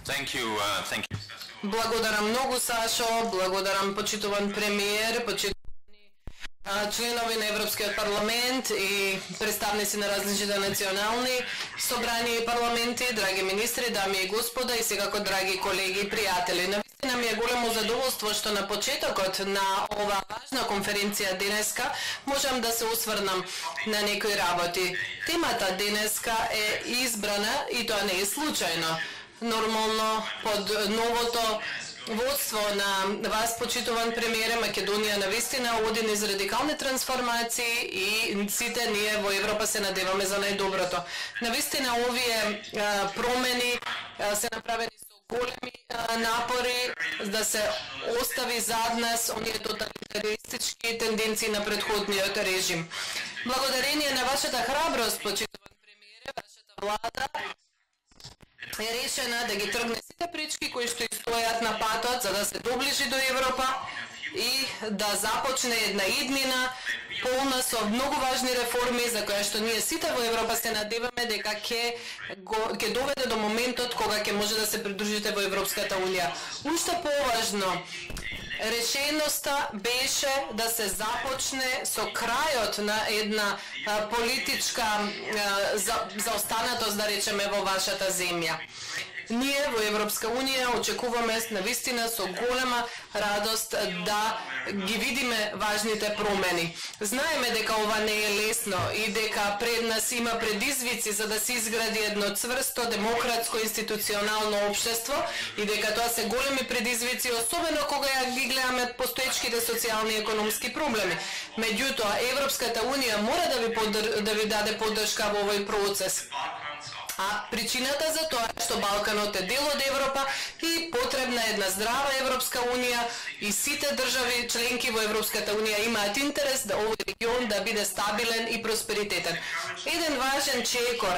Thank you. Благодарам многу, Сашо, благодарам почитуван премиер, почитувани членови на Европскиот парламент и представници на различните национални собрания и парламенти, драги министри, дами и господа и секако драги колеги и пријатели. Навистина ми е големо задоволство што на почетокот на ова важна конференција денеска можам да се осврнам на некои работи. Темата денеска е избрана и тоа не е случајно. Нормално под новото водство на вас, почитуван премиере, Македонија навистина оди низ радикални трансформации и сите ние во Европа се надеваме за најдоброто. Навистина овие промени се направени со големи напори да се остави зад нас оние тоталитаристички тенденции на претходниот режим. Благодарение на вашата храброст, почитуван премиере, вашата влада е решена да ги тргне сите пречки кои што стојат на патот за да се доближи до Европа и да започне една иднина полна со многу важни реформи за која што ние сите во Европа се надеваме дека ќе доведе до моментот кога ќе може да се придружите во Европската унија. Уште поважно, решеноста беше да се започне со крајот на една политичка заостанатост, да речеме, во вашата земја. Ние во Европска унија очекуваме навистина со голема радост да ги видиме важните промени. Знаеме дека ова не е лесно и дека пред нас има предизвици за да се изгради едно цврсто, демократско, институционално општество и дека тоа се големи предизвици, особено кога ја ги гледаме постоечките социјални и економски проблеми. Меѓутоа, Европската унија мора да ви даде поддршка во овој процес. А причината за тоа е што Балканот е дел од Европа и потребна е една здрава Европска унија и сите држави членки во Европската унија имаат интерес да овој регион да биде стабилен и просперитетен. Еден важен чекор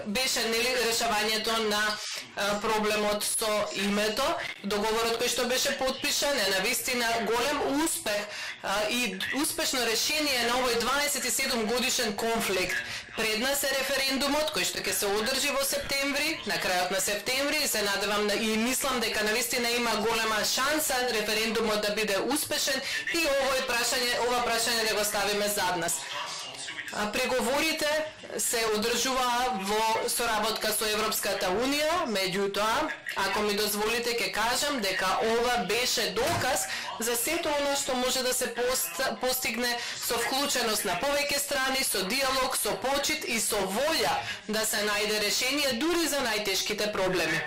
беше решавањето на проблемот со името, договорот кој што беше подпишан е навистина голем успех и успешно решение на овој 27 годишен конфликт. Пред нас е референдумот кој што ќе се одржи во септември, на крајот на септември, и се надевам и мислам дека навистина има голема шанса референдумот да биде успешен и ова прашање да го ставиме зад нас. Преговорите се одржуваа во соработка со Европската унија, меѓутоа, ако ми дозволите ќе кажам дека ова беше доказ за сето оно што може да се постигне со вклученост на повеќе страни, со диалог, со почит и со волја да се најде решение дури за најтешките проблеми.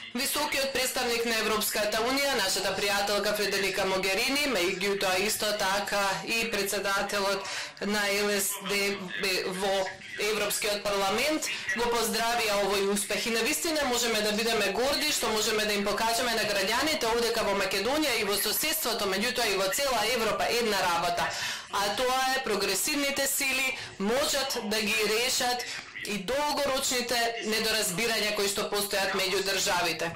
Високиот представник на Европската унија, нашата пријателка Федерика Могерини, меѓутоа исто така и председателот на ЛСД во Европскиот парламент, го поздравија овој успех. И навистина можеме да бидеме горди што можеме да им покажеме на граѓаните овдека во Македонија и во соседството, меѓутоа и во цела Европа една работа. А тоа е прогресивните сили можат да ги решат и долгорочните недоразбирања кои што постојат меѓу државите.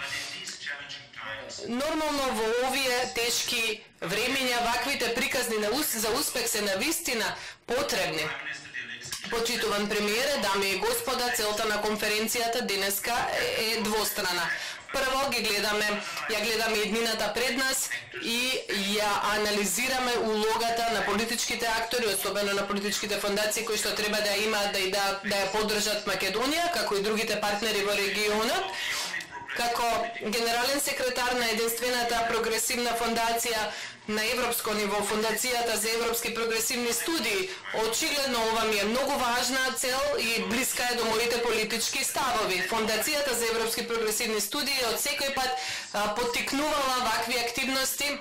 Нормално во овие тешки времења ваквите приказни за успех се навистина потребни. Почитуван премиере, дами и господа, целта на конференцијата денеска е двострана. Прво ја гледаме иднината пред нас и ја анализираме улогата на политичките актори, особено на политичките фондации кои што треба да имаат да ја поддржат Македонија, како и другите партнери во регионот. Како генерален секретар на единствената прогресивна фондација на европско ниво, Фондацијата за европски прогресивни студии, очигледно ова ми е многу важна цел и блиска е до моите политички ставови. Фондацијата за европски прогресивни студии од секој пат поттикнувала вакви активности.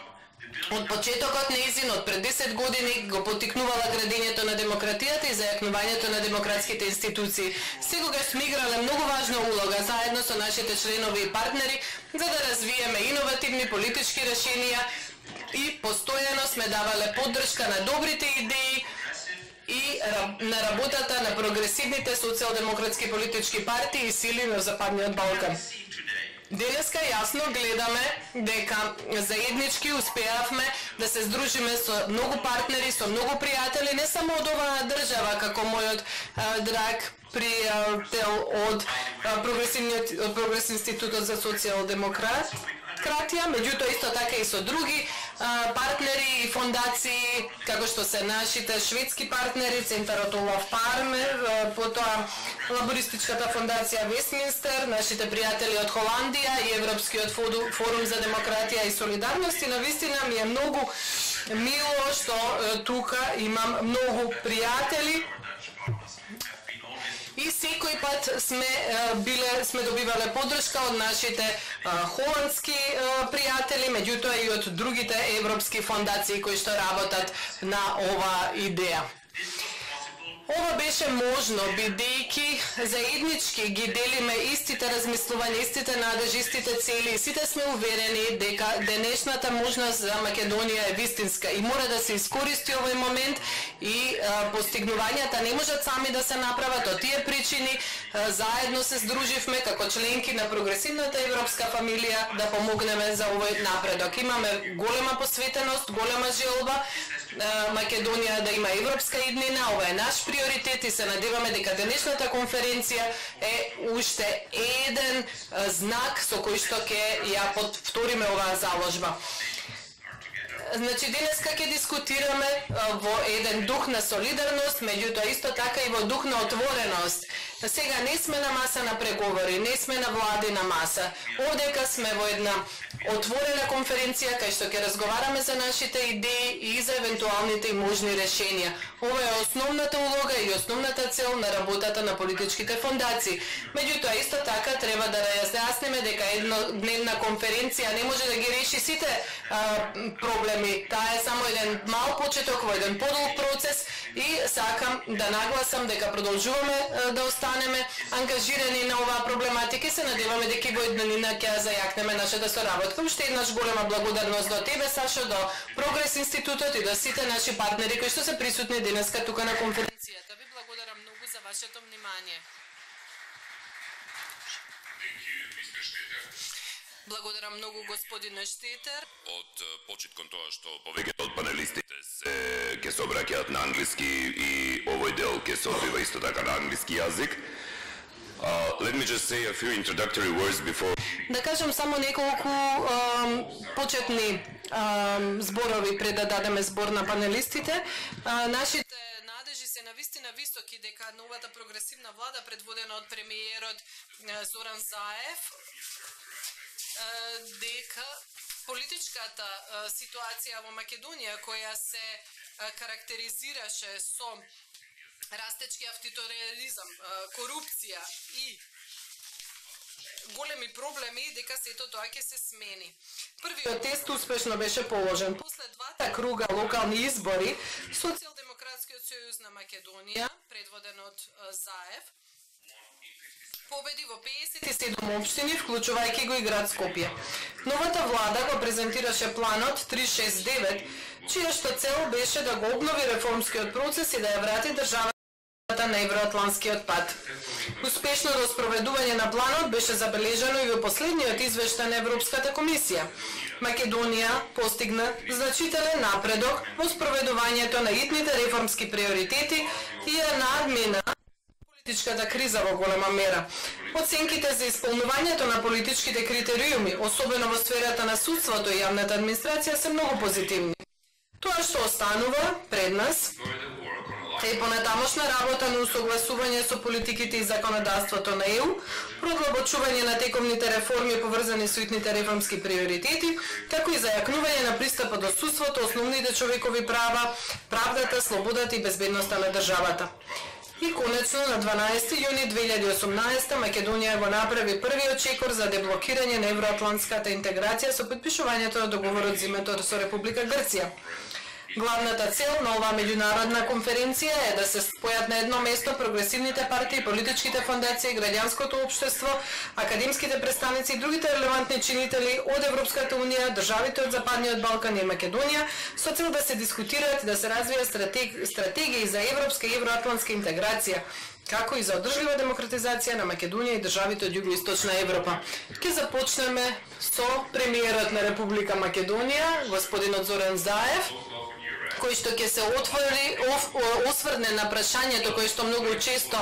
Од почетокот неизин, од пред 10 години, го поттикнувала градењето на демократијата и зајакнувањето на демократските институции. Секогаш сме играле многу важна улога заедно со нашите членови и партнери за да развиеме иновативни политички решенија и постојано сме давале поддршка на добрите идеи и на работата на прогресивните социјалдемократски политички партии и сили на Западниот Балкан. Денеска јасно гледаме дека заеднички успеавме да се здружиме со многу партнери, со многу пријатели, не само од оваа држава, како мојот драг пријател од Прогресивниот институтот за социјалдемократија, меѓутоа исто така и со други партнери и фондации, како што се нашите шведски партнери, Центарот Олаф Пармер, потоа Лабористичката фондација Вестминстер, нашите пријатели од Холандија и Европскиот форум за демократија и солидарност. И навистина ми е многу мило што тука имам многу пријатели. И секој пат сме добивале поддршка од нашите холандски пријатели, меѓутоа и од другите европски фондации кои што работат на оваа идеја. Ова беше можно бидејќи заеднички ги делиме истите размислувања, истите надежи, истите цели. Сите сме уверени дека денешната можност за Македонија е вистинска и мора да се искористи овој момент и постигнувањата не можат сами да се направат. Од тие причини заедно се здруживме како членки на прогресивната европска фамилија да помогнеме за овој напредок. Имаме голема посветеност, голема желба Македонија да има европска иднина. Ова е наш приоритет и се надеваме дека денешната конференција е уште еден знак со кој што ќе ја повториме оваа заложба. Значи, денеска ќе дискутираме во еден дух на солидарност, меѓутоа исто така и во дух на отвореност. Сега не сме на маса на преговори, не сме на владина маса. Овдека сме во една отворена конференција кај што ќе разговараме за нашите идеи и за евентуалните и можни решенија. Ова е основната улога и основната цел на работата на политичките фондации. Меѓутоа исто така треба да разјасниме дека еднодневна конференција не може да ги реши сите проблеми. Таа е само еден мал почеток во еден подолг процес и сакам да нагласам дека продолжуваме да останеме ангажирани на оваа проблематика и се надеваме дека во еднина ќе зајакнеме нашата соработка. Уште еднаш голема благодарност до тебе, Сашо, до Прогрес институтот и до сите наши партнери кои што се присутни денеска тука на конференцијата. Ви благодарам многу за вашето внимание. Благодарам многу господине Штетер. Од почет кон тоа што повеќето од панелистите ќе се обраќаат на англиски и овој дел ќе се одвива исто така на англиски јазик. Let me just say a few introductory words before. Да кажам само неколку почетни зборови пред да дадеме збор на панелистите. Нашите надежи се навистина високи дека новата прогресивна влада предводена од премиерот Зоран Заев дека политичката ситуација во Македонија која се карактеризираше со растечки авторитаризам, корупција и големи проблеми, дека сето тоа ќе се смени. Првиот тест успешно беше положен. После двата круга локални избори, Социјалдемократскиот сојуз на Македонија, предводен од Заев, победи во 57 општини, вклучувајќи го и град Скопје. Новата влада го презентираше планот 369, чија што цел беше да го обнови реформскиот процес и да ја врати државата на евроатланскиот пат. Успешното спроведување на планот беше забележано и во последниот извештај на Европската комисија. Македонија постигна значителен напредок во спроведувањето на итните реформски приоритети и ја надмина политичката криза во голема мера. Оценките за исполнувањето на политичките критериуми, особено во сферата на судството и јавната администрација, се многу позитивни. Тоа што останува пред нас е понатамошна работа на усогласување со политиките и законодавството на ЕУ, продлабочување на тековните реформи поврзани со итните реформски приоритети, како и зајакнување на пристапот до судството, основните човекови права, правдата, слободата и безбедноста на државата. И конечно на 12 јуни 2018 Македонија го направи првиот чекор за деблокирање на евроатлантската интеграција со подпишувањето на договорот за името со Република Грција. Главната цел на оваа меѓународна конференција е да се спојат на едно место прогресивните партии, политичките фондации, граѓанското општество, академските представници и другите релевантни чинители од Европската унија, државите од Западниот Балкан и Македонија, со цел да се дискутираат и да се развијат стратегии за европска и евроатлантска интеграција, како и за одржлива демократизација на Македонија и државите од југоисточна Европа. Ќе започнеме со премиерот на Република Македонија, господинот Зоран Заев, кој што ќе се осврне на прашањето кој што многу често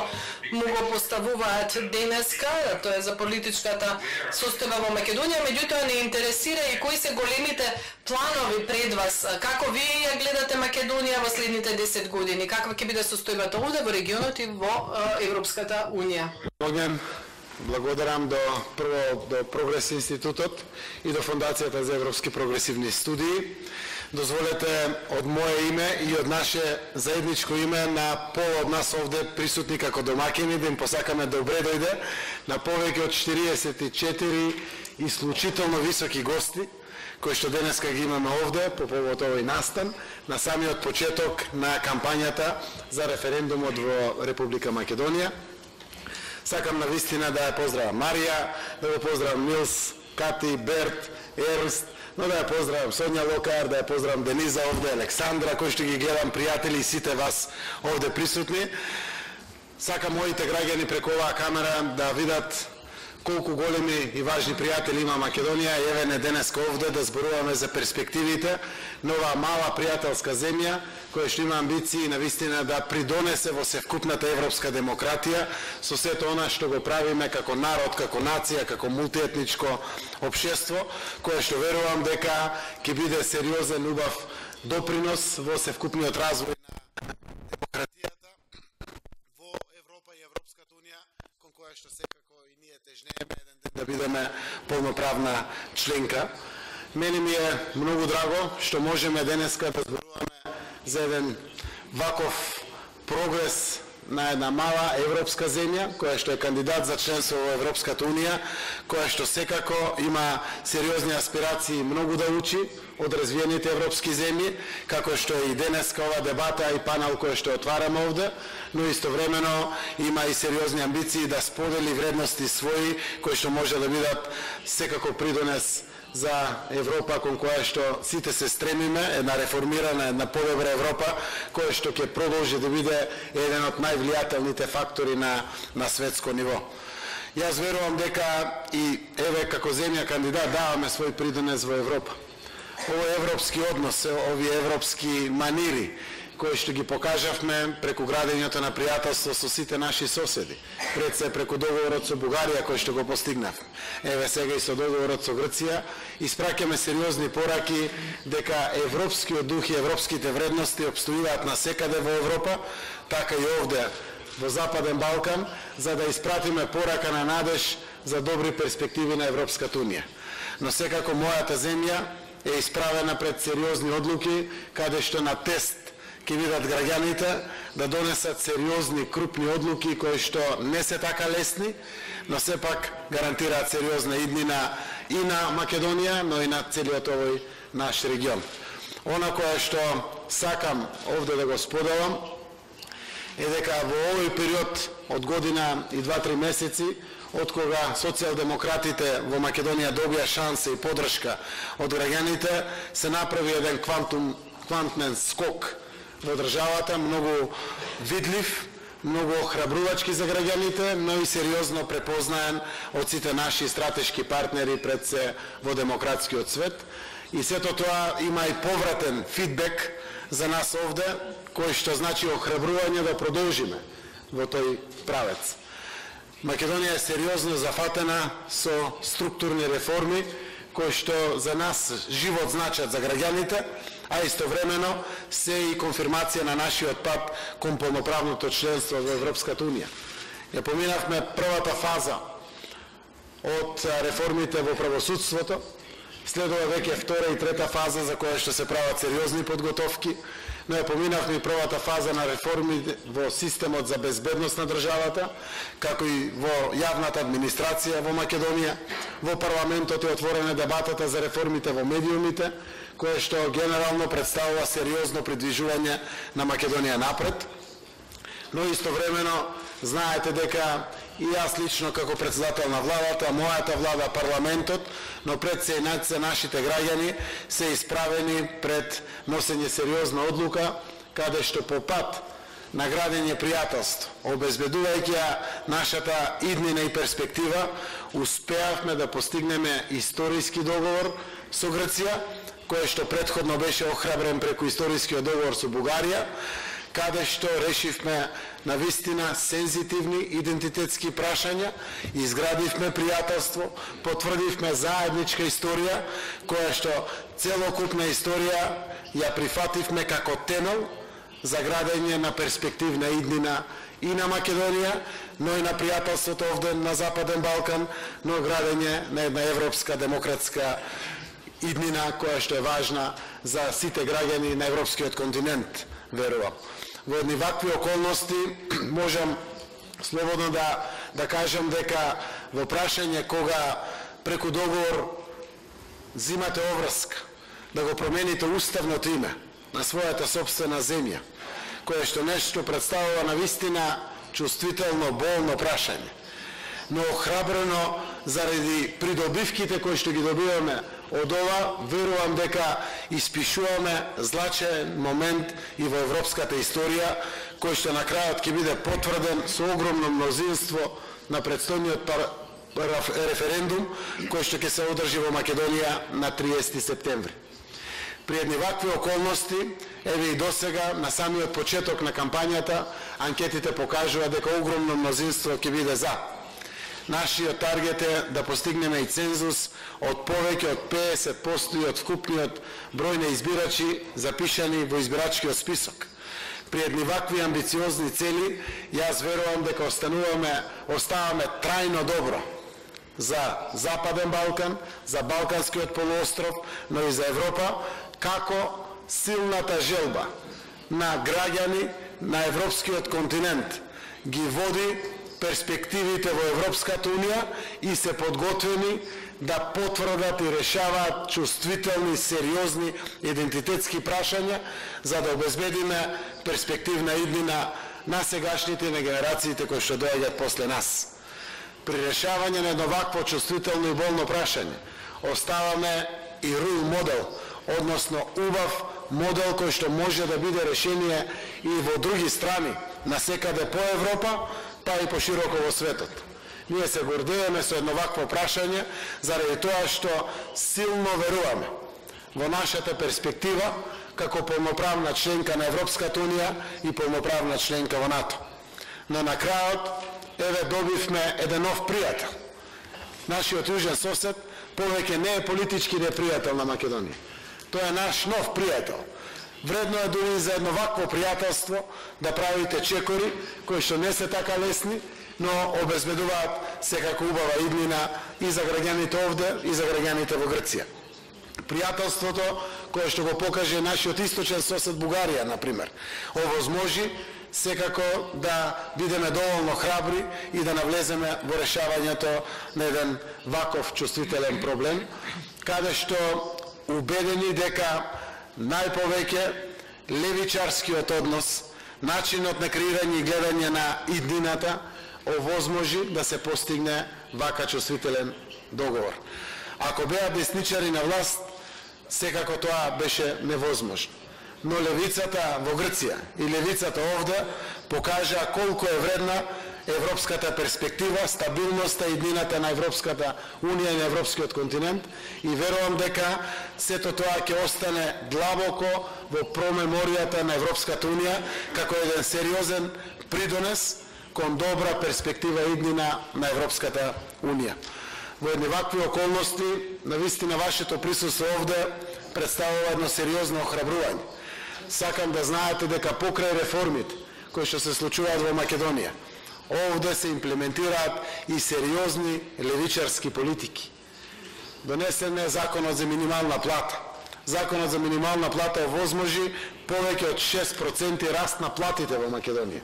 му го поставуваат денеска, тоа е за политичката состојба во Македонија, меѓутоа не интересира и кои се големите планови пред вас, како вие ја гледате Македонија во следните 10 години, каква ќе биде состојбата овде во регионот и во Европската унија. Благодарам прво до Прогрес институтот и до Фондацијата за европски прогресивни студии. Дозволете од мое име и од наше заедничко име на пола од нас овде присутни како домакини да им посакаме добре дојде на повеќе од 44 исклучително високи гости кои што денеска ги имаме овде по повод овој настан на самиот почеток на кампањата за референдумот во Република Македонија. Сакам на вистина да ја поздравам Марија, да го поздравам Милс, Кати, Берт, Ернст, но да ја поздравам Сонја Локар, да ја поздравам Дениза овде, Александра, кои што ги гледам, пријатели и сите вас овде присутни. Сакам моите граѓани преку оваа камера да видат колку големи и важни пријатели има Македонија и еве не денеска овде да зборуваме за перспективите на оваа мала пријателска земја која што има амбиции навистина да придонесе во севкупната европска демократија со сето она што го правиме како народ, како нација, како мултиетничко општество, кое што верувам дека ќе биде сериозен убав допринос во севкупниот развој на демократијата во Европа и Европската унија, кон која што секако и ние тежнееме еден ден да бидеме полноправна членка. Мене ми е многу драго што можеме денеска да зборуваме за еден ваков прогрес на една мала европска земја, која што е кандидат за членство во Европската унија, која што секако има сериозни аспирации многу да учи од развиените европски земји, како што е и денеска ова дебата и панел кој што отвараме овде, но истовремено има и сериозни амбиции да сподели вредности своји, кои што може да бидат секако придонес за Европа кон која што сите се стремиме, една реформирана, една подобра Европа, која што ќе продолжи да биде еден од највлијателните фактори на светско ниво. Јас верувам дека и еве како земја кандидат даваме свој придонес во Европа. Овој европски однос, овие европски манири, кои што ги покажавме преку градењето на пријателство со сите наши соседи, пред се преку договорот со Бугарија кој што го постигнавме. Еве сега и со договорот со Грција испраќаме сериозни пораки дека европскиот дух и европските вредности опстојуваат насекаде во Европа, така и овде во Западен Балкан, за да испратиме порака на надеж за добри перспективи на Европската унија. Но секако мојата земја е исправена пред сериозни одлуки, каде што на тест ќе видат граѓаните да донесат сериозни, крупни одлуки кои што не се така лесни, но сепак гарантираат сериозна иднина и на Македонија, но и на целиот овој наш регион. Она кое што сакам овде да го споделам е дека во овој период од година и 2-3 месеци, од кога социјалдемократите во Македонија добија шанса и поддршка од граѓаните, се направи еден квантмен скок во државата, многу видлив, многу охрабрувачки за граѓаните, но и сериозно препознаен од сите наши стратешки партнери пред се во демократскиот свет. И сето тоа има и повратен фидбек за нас овде, кој што значи охрабрување да продолжиме во тој правец. Македонија е сериозно зафатена со структурни реформи, кои што за нас живот значат за граѓаните, а истовремено се и конфирмација на нашиот пат кон полноправното членство во Европската унија. Ја поминавме првата фаза од реформите во правосудството, следува веќе втора и трета фаза за која што се прават сериозни подготовки, но ја поминавме и првата фаза на реформи во системот за безбедност на државата, како и во јавната администрација во Македонија. Во парламентот е отворена дебатата за реформите во медиумите, кое што генерално представува сериозно придвижување на Македонија напред. Но истовремено знаете дека и јас лично како председател на владата, мојата влада, парламентот, но пред се и нашите граѓани се исправени пред носење сериозна одлука, каде што по пат на градење пријателство, обезбедувајќи нашата иднина и перспектива, успеавме да постигнеме историски договор со Грција, кој што претходно беше охрабрен преку историскиот договор со Бугарија, каде што решивме на вистина сензитивни идентитетски прашања, изградивме пријателство, потврдивме заедничка историја, која што целокупна историја ја прифативме како темел за градење на перспективна иднина и на Македонија, но и на пријателството овде на Западен Балкан, но градење на една европска демократска иднина која што е важна за сите граѓани на европскиот континент, верувам. Во едни вакви околности можам слободно да кажам дека во прашање кога преку договор зимате обврска да го промените уставното име на својата сопствена земја, кое што нешто представува на вистина чувствително, болно прашање, но охрабрено заради придобивките кои што ги добиваме од ова, верувам дека испишуваме злачен момент и во европската историја, кој што на крајот ќе биде потврден со огромно мнозинство на предстојниот референдум, кој што ќе се одржи во Македонија на 30 септември. При едни вакви околности, еве и досега, на самиот почеток на кампањата, анкетите покажува дека огромно мнозинство ќе биде за. Нашиот таргет е да постигнеме и цензус од повеќе од 50% и од вкупниот број на избирачи запишани во избирачкиот список. При едни вакви амбициозни цели, јас верувам дека оставаме трајно добро за Западен Балкан, за Балканскиот полуостров, но и за Европа, како силната желба на граѓани на европскиот континент ги води перспективите во Европската Унија и се подготвени да потврдат и решаваат чувствителни, сериозни идентитетски прашања за да обезбедиме перспективна иднина на сегашните и на генерациите кои што доаѓаат после нас. При решавање на едно вакво чувствително и болно прашање оставаме и рул модел, односно убав модел кој што може да биде решение и во други страни, насекаде по Европа, па и пошироко во светот. Ние се гордееме со едно вакво прашање заради тоа што силно веруваме во нашата перспектива како полноправна членка на Европската Унија и полноправна членка во НАТО. Но на крајот, еве добивме еден нов пријател. Нашиот јужен сосед повеќе не е политички непријател на Македонија. Тој е наш нов пријател. Вредно е дури за едно вакво пријателство да правите чекори кои што не се така лесни, но обезбедуваат секако убава иднина и за граѓаните овде и за граѓаните во Грција. Пријателството кое што го покаже нашиот источен сосед Бугарија, например, овозможи секако да бидеме доволно храбри и да навлеземе во решавањето на еден ваков чувствителен проблем, каде што убедени дека најповеќе левичарскиот однос, начинот на креирање и гледање на иднината овозможи да се постигне вака чувствителен договор. Ако беа десничари на власт, секако тоа беше невозможно. Но левицата во Грција и левицата овде покажа колку е вредна европската перспектива, стабилноста и иднината на Европската Унија и на Европскиот континент и верувам дека сето тоа ќе остане длабоко во промеморијата на Европската Унија како еден сериозен придонес кон добра перспектива иднина на Европската Унија. Во едни вакви околности, навистина вашето присуство овде представува едно сериозно охрабрување. Сакам да знаете дека покрај реформите кои што се случуваат во Македонија, овде се имплементираат и сериозни левичарски политики. Донесен е законот за минимална плата. Законот за минимална плата овозможи повеќе од 6% раст на платите во Македонија.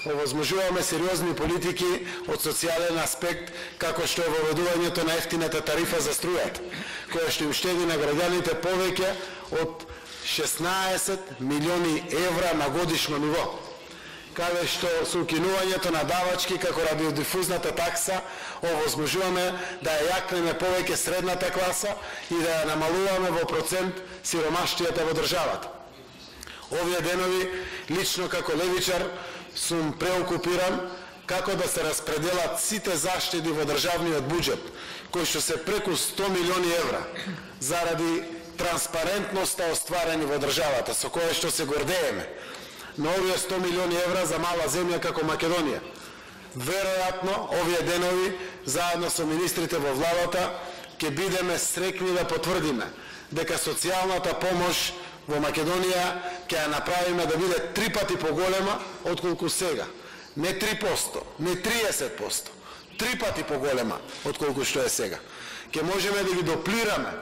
Овозможуваме сериозни политики од социјален аспект, како што е воведувањето на ефтината тарифа за струјата, која што им штеди на граѓаните повеќе од 16 милиони евра на годишно ниво, каде што со укинувањето на давачки како радиодифузната такса овозможуваме да ја јакнеме повеќе средната класа и да ја намалуваме во процент сиромаштијата во државата. Овие денови, лично како левичар, сум преокупиран како да се распределат сите заштеди во државниот буџет, кои што се преку 100 милиони евра, заради транспарентноста остварени во државата, со кое што се гордееме, на овие 100 милиони евра за мала земја како Македонија. Веројатно, овие денови, заедно со министрите во владата, ќе бидеме срекни да потврдиме дека социјалната помош во Македонија ќе ја направиме да биде 3 пати поголема отколку сега. Не 3%, не 30%, 3 пати поголема отколку што е сега. Ќе можеме да ги доплираме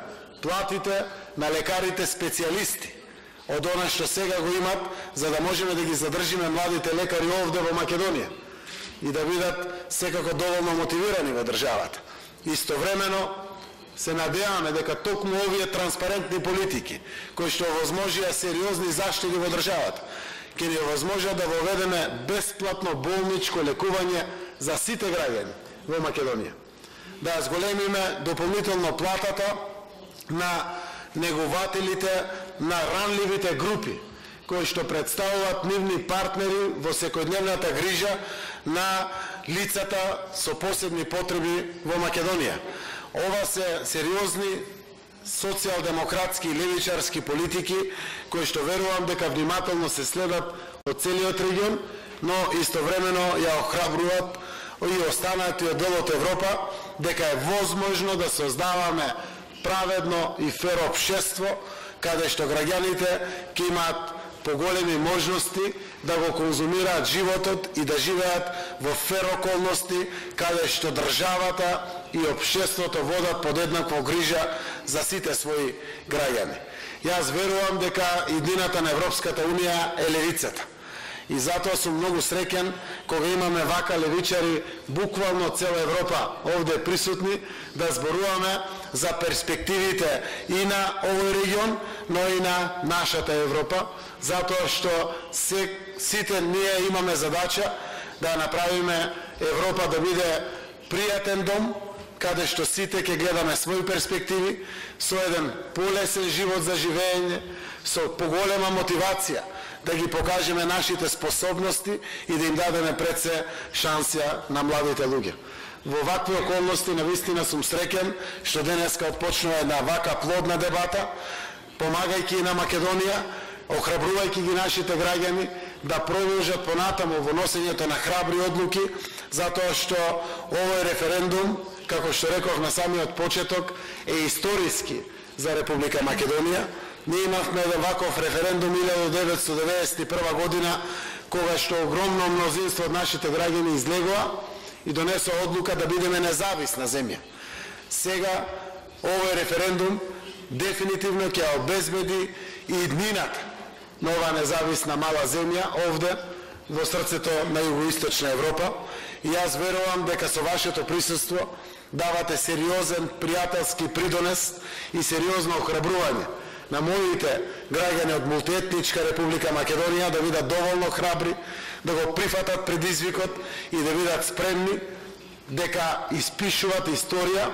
платите на лекарите специјалисти од она што сега го имат, за да можеме да ги задржиме младите лекари овде во Македонија и да бидат секако доволно мотивирани во државата. Истовремено се надеваме дека токму овие транспарентни политики, кои што овозможија сериозни заштеди во државата, ќе ни овозможат да воведеме бесплатно болничко лекување за сите граѓани во Македонија. Да зголемиме дополнително платата на негувателите на ранливите групи, кои што представуваат нивни партнери во секојдневната грижа на лицата со посебни потреби во Македонија. Ова се сериозни социјалдемократски и левичарски политики, кои што верувам дека внимателно се следат од целиот регион, но истовремено ја охрабруваат и останатиот дел од Европа дека е возможно да создаваме праведно и фер општество, каде што граѓаните ќе имаат поголеми можности да го конзумираат животот и да живеат во фер околности, каде што државата и општеството водат подеднакво грижа за сите своји граѓани. Јас верувам дека иднината на Европската Унија е левицата. И затоа сум многу среќен кога имаме вака левичари буквално цела Европа овде присутни да зборуваме за перспективите и на овој регион, но и на нашата Европа, затоа што сите ние имаме задача да направиме Европа да биде пријатен дом, каде што сите ќе гледаме своји перспективи, со еден полесен живот за живење, со поголема мотивација, да ги покажеме нашите способности и да им дадеме пред се шансија на младите луѓе. Во вакви околности навистина сум среќен што денеска отпочнува една вака плодна дебата, помагајќи на Македонија, охрабрувајќи ги нашите граѓани да продолжат понатаму во носењето на храбри одлуки, затоа што овој референдум, како што реков на самиот почеток, е историски за Република Македонија. Ние имавме еден ваков референдум 1991 година, кога што огромно мнозинство од нашите граѓани излегува и донесоа одлука да бидеме независна земја. Сега овој референдум дефинитивно ќе обезбеди и иднината на оваа независна мала земја овде во срцето на југоисточна Европа. И јас верувам дека со вашето присуство давате сериозен пријателски придонес и сериозно охрабрување на моите граѓани од мултиетничка Република Македонија да бидат доволно храбри, да го прифатат предизвикот и да бидат спремни дека испишуваат историја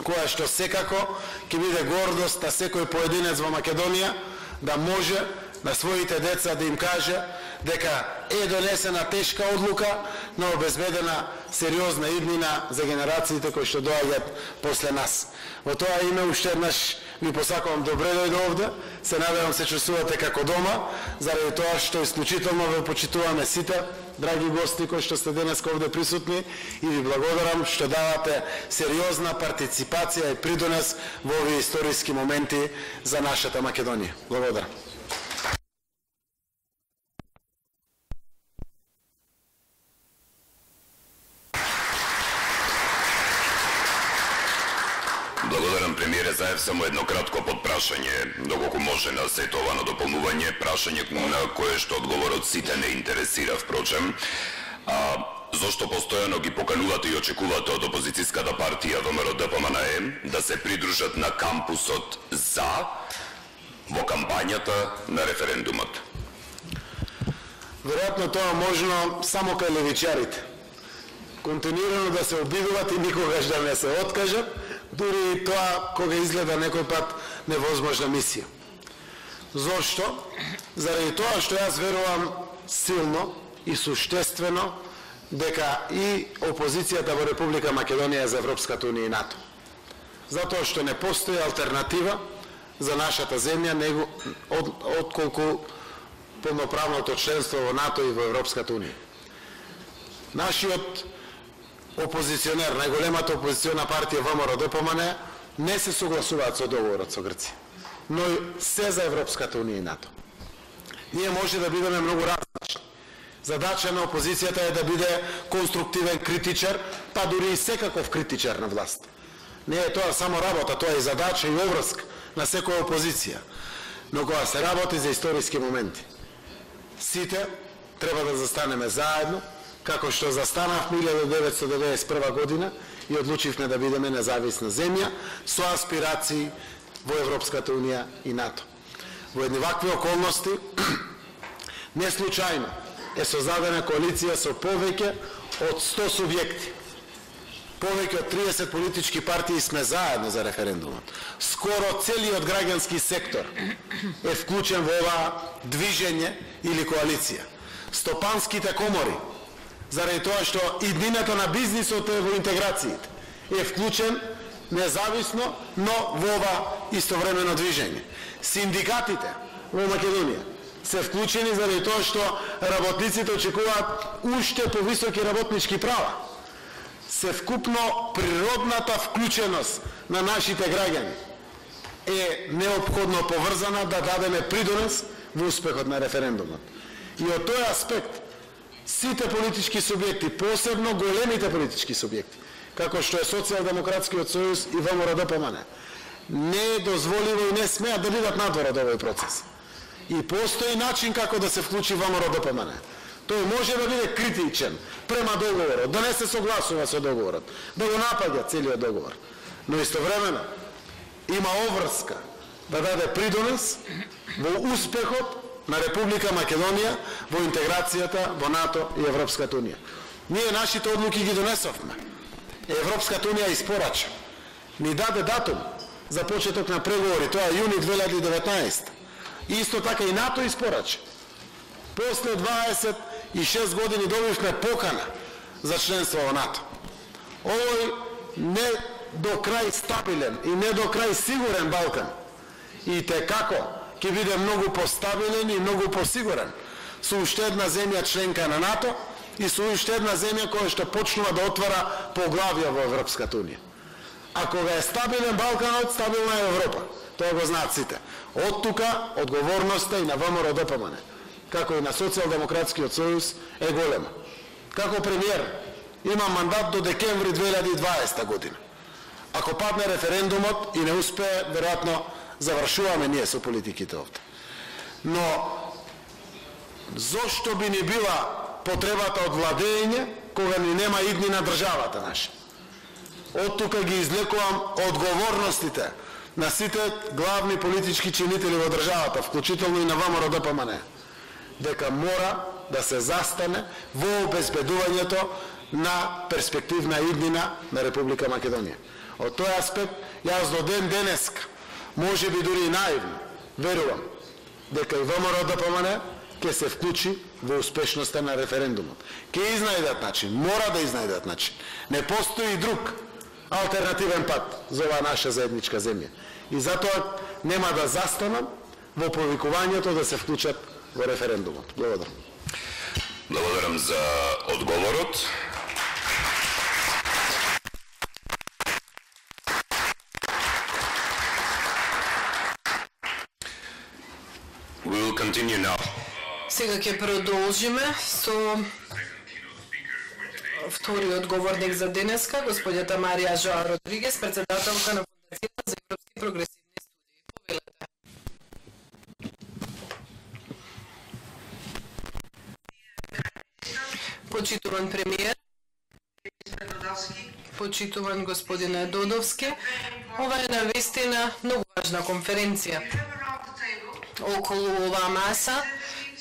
која што секако ќе биде гордост на секој поединец во Македонија да може на своите деца да им каже дека е донесена тешка одлука, но обезбедена сериозна иднина за генерациите кои што доаѓаат после нас. Во тоа име уште еднаш ви посакувам добре дојде овде, се надевам се чувствувате како дома, заради тоа што исклучително ве почитуваме сите, драги гости кои што сте денес овде присутни, и ви благодарам што давате сериозна партиципација и придонес во овие историски моменти за нашата Македонија. Благодарам. Благодарам, премиере Заев, само едно кратко подпрашање, доколку може на сето ова на дополнување, прашање на кое што одговорот сите не интересира, впрочем. Зошто постојано ги поканувате и очекувате од опозицијската партија ВМРО-ДПМНЕ да се придружат на кампусот за во кампањата на референдумот? Веројатно тоа можно само кај левичарите. Континуирано да се обидуваат и никогаш да не се откажат, дури и тоа кога изгледа некој пат невозможна мисија. Зошто? Заради тоа што јас верувам силно и суштествено дека и опозицијата во Република Македонија е за Европската Унија и НАТО. затоа што не постои алтернатива за нашата земја него отколку полноправното членство во НАТО и во Европската унија. Нашиот опозиционер, најголемата опозициона партија ВМРО-ДПМН не се согласуваат со договорот со Грција, но се за Европската унија и НАТО. Ние може да бидеме многу различни. Задача на опозицијата е да биде конструктивен критичар, па дури и секаков критичар на власт. Не е тоа само работа, тоа е задача и обврска на секоја опозиција. Но кога се работи за историски моменти, сите треба да застанеме заедно, како што застанавме 1991 година и одлучивме да бидеме независна земја со аспирации во Европската унија и НАТО. Во едни вакви околности, не случајно е создадена коалиција со повеќе од 100 субјекти. Повеќе од 30 политички партии сме заедно за референдумот. Скоро целиот граѓански сектор е вклучен во ова движење или коалиција. Стопанските комори, заради тоа што иднината на бизнисот е во интеграциите, е вклучен независно, но во ова истовремено движење. Синдикатите во Македонија се вклучени заради тоа што работниците очекуваат уште повисоки работнички права. Севкупно природната вклученост на нашите граѓани е неопходно поврзана да дадеме придонес во успехот на референдумот. И од тој аспект сите политички субјекти, посебно големите политички субјекти, како што е Социјалдемократскиот сојуз и ВМРО-ДПМН, не дозволиво и не смеат да бидат надвор од овој процес. И постои начин како да се вклучи ВМРО-ДПМН. Тој може да биде критичен према договорот, да не се согласува со договорот, да го напаѓа целиот договор. Но истовремено има обврска да даде придонес во успехот на Република Македонија во интеграцијата во НАТО и Европската унија. Ние нашите одлуки ги донесовме. Европската унија испорача. Ни даде датум за почеток на преговори, тоа е јуни 2019. Исто така и НАТО испорача. После 26 години добивме покана за членство во НАТО. Овој не до крај стабилен и не до крај сигурен Балкан и текако ќе биде многу постабилен и многу посигурен со уште една земја членка на НАТО и со уште една земја која што почнува да отвара поглавја во Европската унија. А кога е стабилен Балканот, стабилна е Европа. Тоа го знаат сите. Од тука одговорноста и на ВМРО-ДПМН, како и на Социјалдемократскиот сојуз, е голема. Како премиер има мандат до декември 2020 година. Ако падне референдумот и не успее, веројатно завршуваме ние со политиките овде. Но зошто би ни била потребата од владење кога ни нема идни на државата наша? Од тука ги излекувам одговорностите на сите главни политички чинители во државата, вклучително и на ВМРО-ДПМН, дека мора да се застане во обезбедувањето на перспективна иднина на Република Македонија. Од тој аспект, јас до ден денеска, може би дури и наивно, верувам дека и ВМРО-ДПМН ќе се вклучи во успешноста на референдумот. Ќе изнајдат начин, мора да изнајдат начин. Не постои друг алтернативен пат за оваа наша заедничка земја. И затоа нема да застанам во повикувањето да се вклучат во референдумот. Благодарам. Благодарам за одговорот. We will continue now. Сега ќе продолжиме со вториот говорник за денеска, господјата Марија Жоа Родригес, председателка на Фондацијата за европски прогресивни студии. Повелете. Почитуван премиер, почитуван господине Додовски, ова е навистина многу важна конференција. Околу оваа маса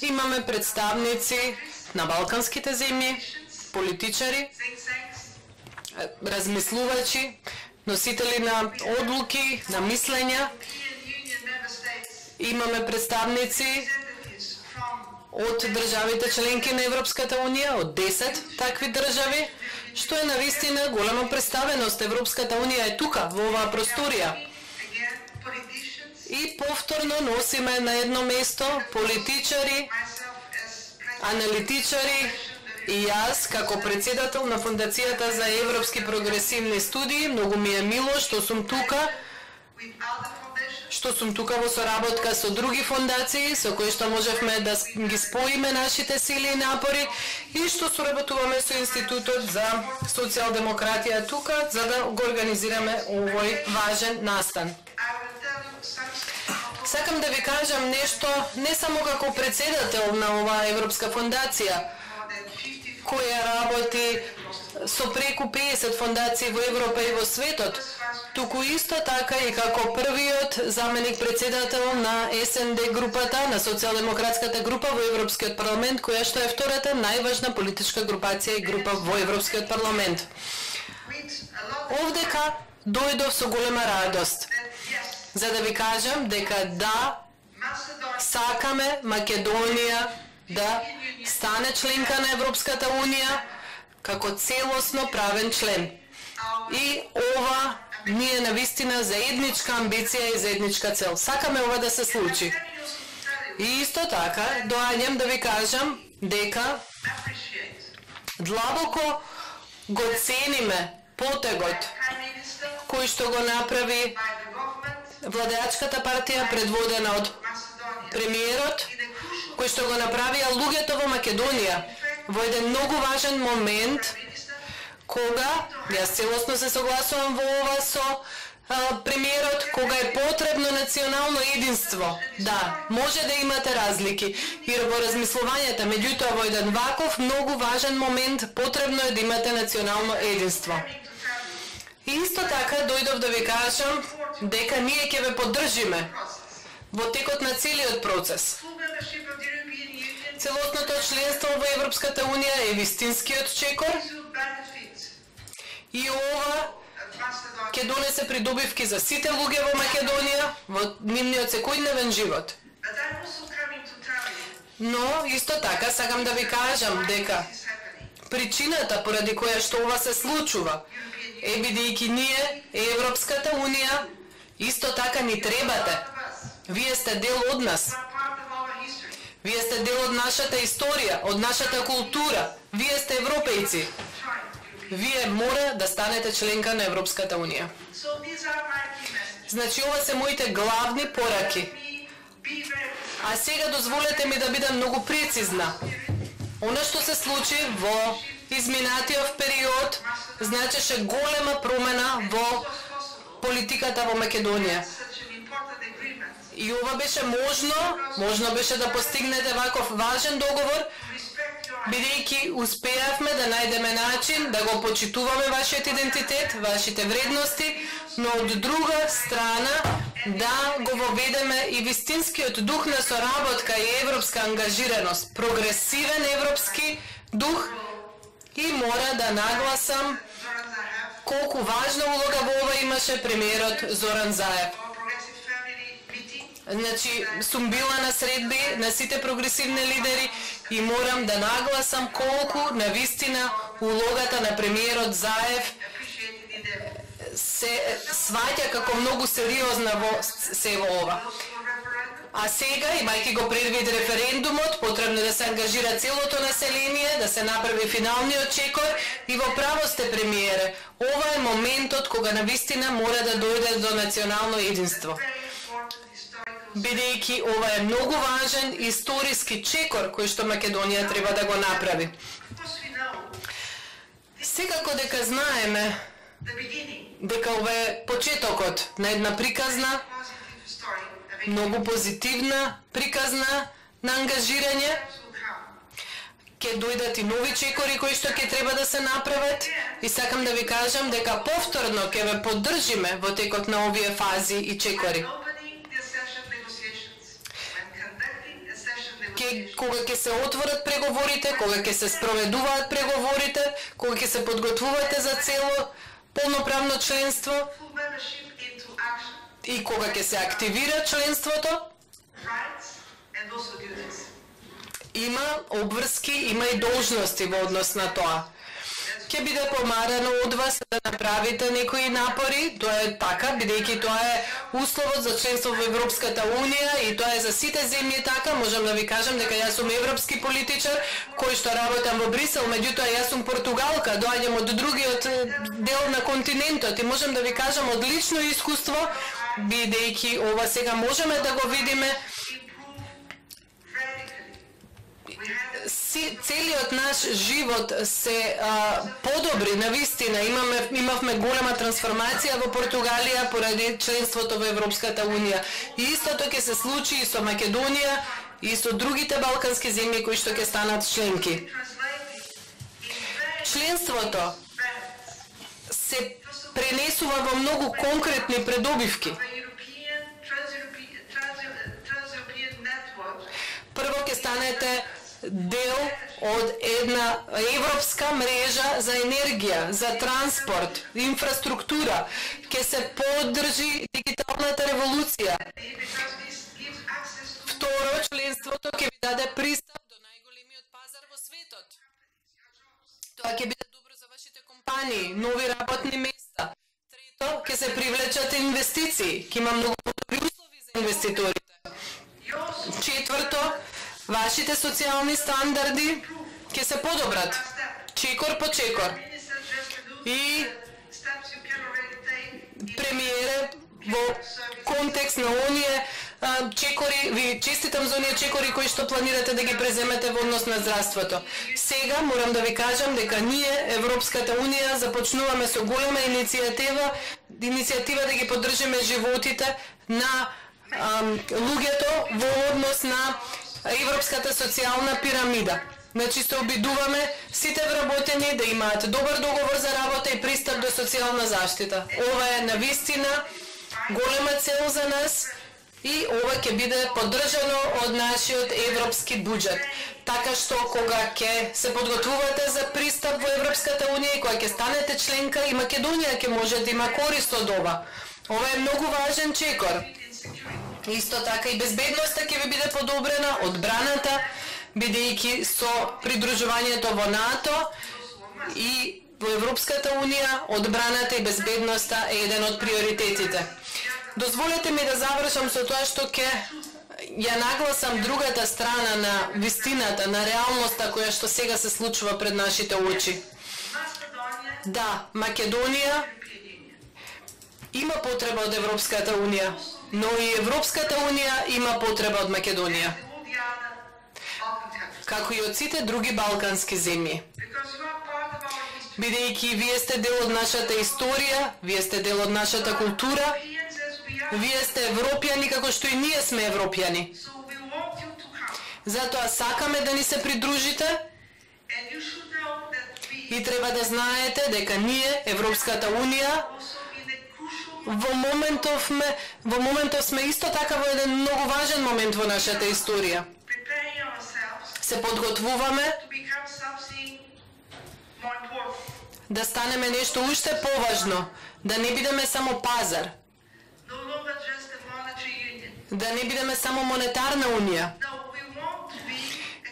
имаме представници на балканските земји, политичари, размислувачи, носители на одлуки, на мислења. Имаме представници од државите членки на Европската унија, од 10 такви држави, што е навистина голема представеност. Европската унија е тука, во оваа просторија. И повторно носиме на едно место политичари, аналитичари и јас како председател на Фондацијата за европски прогресивни студии. Многу ми е мило што сум тука во соработка со други фондации со кои што можевме да ги споиме нашите сили и напори и што соработуваме со Институтот за социјалдемократија тука за да го организираме овој важен настан. Сакам да ви кажам нешто не само како председател на оваа Европска фондација, која работи со преку 50 фондации во Европа и во светот, туку исто така и како првиот заменик председател на СНД групата, на социјалдемократската група во Европскиот парламент, која што е втората најважна политичка групација и група во Европскиот парламент. Овдека дојдов со голема радост, за да ви кажам дека да, сакаме Македонија да стане членка на Европската унија како целосно правен член. И ова ние навистина заедничка амбиција и заедничка цел. Сакаме ова да се случи. И исто така доаѓам да ви кажам дека длабоко го цениме потегот кој што го направи владеачката партија предводена од премиерот, кој што го направија луѓето во Македонија во еден многу важен момент кога, јас целосно се согласувам во ова со премиерот, кога е потребно национално единство. Да, може да имате разлики и во размислувањата, меѓутоа во еден ваков многу важен момент потребно е да имате национално единство. И исто така дојдов да ви кажам дека ние ќе ве поддржиме во текот на целиот процес. Целосното членство во Европската унија е вистинскиот чекор и ова ќе донесе придобивки за сите луѓе во Македонија во нивниот секојдневен живот. Но исто така сакам да ви кажам дека причината поради која што ова се случува е бидејќи ние, Европската унија, исто така ни требате. Вие сте дел од нас. Вие сте дел од нашата историја, од нашата култура. Вие сте европејци. Вие мора да станете членка на Европската унија. Значи, ова се моите главни пораки. А сега дозволете ми да бидам многу прецизна. Она што се случи во изминатиот период значеше голема промена во политиката во Македонија. И ова беше можно беше да постигнете ваков важен договор, бидејќи успеавме да најдеме начин да го почитуваме вашиот идентитет, вашите вредности, но од друга страна да го воведеме и вистинскиот дух на соработка и европска ангажираност, прогресивен европски дух. И мора да нагласам колку важна улога во ова имаше премиерот Зоран Заев. Значи, сум била на средби на сите прогресивни лидери и морам да нагласам колку навистина улогата на премиерот Заев се сваќа како многу сериозна во сево ова. А сега, имајќи го предвид референдумот, потребно да се ангажира целото население, да се направи финалниот чекор и во право сте премиере. Ова е моментот кога навистина мора да дојде до национално единство. Бидејќи ова е многу важен историски чекор кој што Македонија треба да го направи. Секако дека знаеме дека ова е почетокот на една приказна, многу позитивна приказна на ангажирање. Ќе дојдат и нови чекори кои што ќе треба да се направат и сакам да ви кажам дека повторно ќе ве поддржиме во текот на овие фази и чекори. Кога ќе се отворат преговорите, кога ќе се спроведуваат преговорите, кога ќе се подготвувате за цело полноправно членство и кога ќе се активира членството, има обврски, има и должности во однос на тоа. ќе биде помарано од вас да направите некои напори, тоа е така, бидејќи тоа е условот за членство во Европската Унија и тоа е за сите земји така. Можам да ви кажам дека јас сум европски политичар кој што работам во Брисел, меѓутоа јас сум португалка, доаѓам од другиот дел на континентот и можам да ви кажам од лично искуство, бидејќи ова сега можеме да го видиме. Целиот наш живот се подобри, навистина. Имавме голема трансформација во Португалија поради членството во Европската Унија. И истото ќе се случи и со Македонија и со другите балкански земји кои што ќе станат членки. Членството се пренесува во многу конкретни предобивки. Прво ќе станете дел од една европска мрежа за енергија, за транспорт, инфраструктура, ќе се поддржи дигиталната револуција. Второ, членството ќе ви даде пристап до најголемиот пазар во светот. Тоа ќе биде добро за вашите компании, нови работни места. Трето, ќе се привлечат инвестиции, ќе има многу добри услови за инвеститорите. Четврто, вашите социјални стандарди ќе се подобрат, чекор по чекор. И премиере во контекст на оние чекори, ви честитам за оние чекори кои што планирате да ги преземете во однос на здравството. Сега морам да ви кажам дека ние, Европската Унија, започнуваме со голема иницијатива да ги поддржиме животите на луѓето во однос на Европската социјална пирамида. Значи се обидуваме сите вработени да имаат добар договор за работа и пристап до социјална заштита. Ова е навистина голема цел за нас и ова ќе биде поддржано од нашиот европски буџет. Така што кога ќе се подготвувате за пристап во Европската Унија и кога ќе станете членка, и Македонија ќе може да има корист од ова. Ова е многу важен чекор. Исто така и безбедноста ќе ви биде подобрена, одбраната, бидејќи со придружувањето во НАТО и во Европската Унија, одбраната и безбедноста е еден од приоритетите. Дозволете ми да завршам со тоа што ќе ја нагласам другата страна на вистината, на реалноста која што сега се случува пред нашите очи. Да, Македонија има потреба од Европската Унија, но и Европската Унија има потреба од Македонија, како и од сите други балкански земји. Бидејќи вие сте дел од нашата историја, вие сте дел од нашата култура, вие сте европјани како што и ние сме европјани. Затоа сакаме да ни се придружите и треба да знаете дека ние, Европската Унија, во моментов сме исто така во еден многу важен момент во нашата историја. Се подготвуваме да станеме нешто уште поважно, да не бидеме само пазар, да не бидеме само монетарна унија.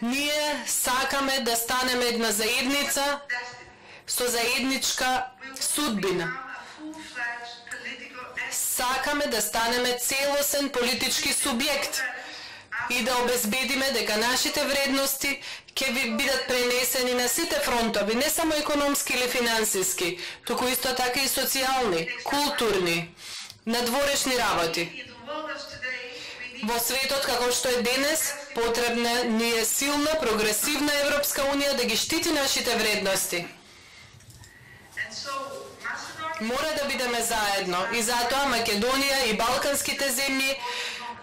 Ние сакаме да станеме една заедница со заедничка судбина. Сакаме да станеме целосен политички субјект и да обезбедиме дека нашите вредности ќе ви бидат пренесени на сите фронтови, не само економски или финансиски, туку исто така и социјални, културни, надворешни работи. Во светот како што е денес, потребна ни е силна, прогресивна Европска Унија да ги штити нашите вредности. Мора да бидеме заедно и затоа Македонија и балканските земји